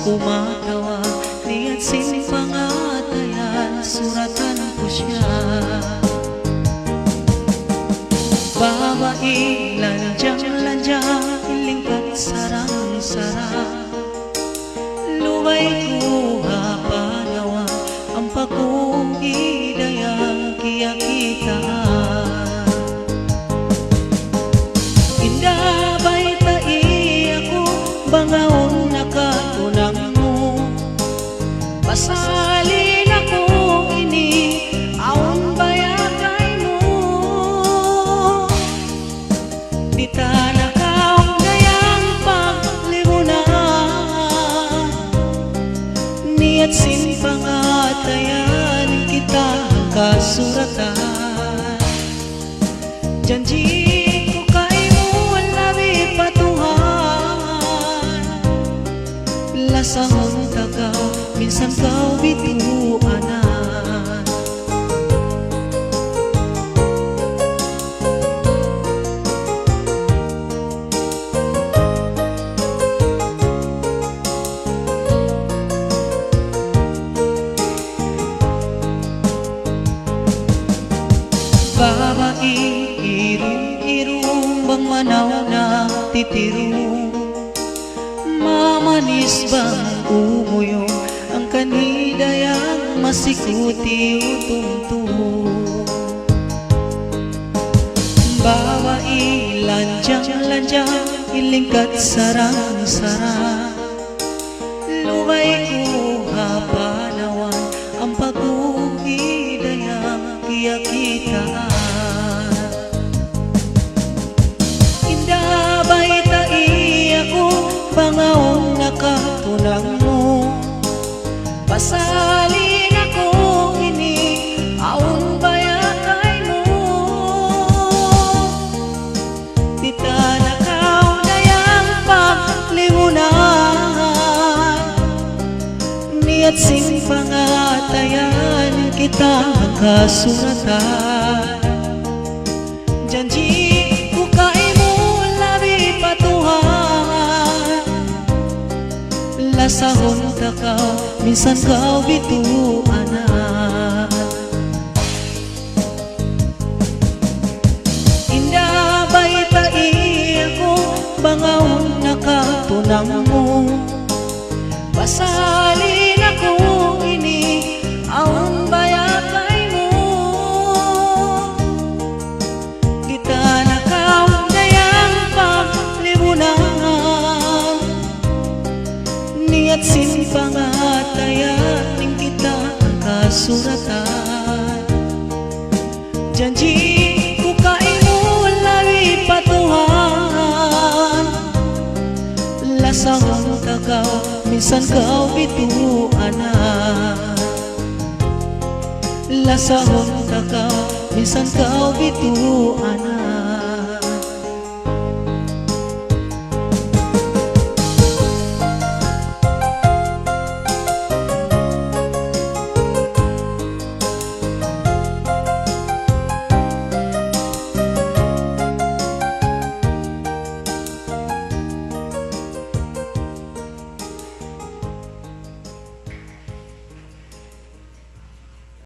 kumatawa, niya't sinipangatayan, suratan ko siya. Babae, landyang-landyang, ilingkat sarang-sarang, luway kuha panawa, ang pagkuhidayang kiyakitaan. Indabay tai ako, bangaon na katunang mo, pasalin ako ini, aon bayagay mo. Di tanakaw gayang paglibunan, niya't sinipangatayan kita kasuratan. Janji ko kay mo ang labi patuhan, lasahon tagaw, minsan kau bituanan. Babae, irong-irong bang manaw na titirong, mamanis bang umuyong, ang kanidayang masikuti utong-tong. Babae, landyang-landyang, ilingkat sarang-sarang, luway kuha panawan, ang pagkuhidayang kiyakitaan. Indabay tai ako, bangaon na katunang mo, pasalin ako ini, aon bayagay mo. Di tanakaw dayang paglibunan, niya't sinipangatayan kita kasuratan. Janji ko kay mo labi patuhan, lasahon takaw, minsan kau bituanan. Indabay tai ako, bangaon na katunang mo, pasalin ako ini, aon bayagay mo. Di tanakaw dayang paglibunan, niya't sinipangatayan kita kasuratan. Janji ko kay mo labi patuhan, lasahon tagaw, minsan kau bituanan. Lasahon tagaw, minsan kau bituanan.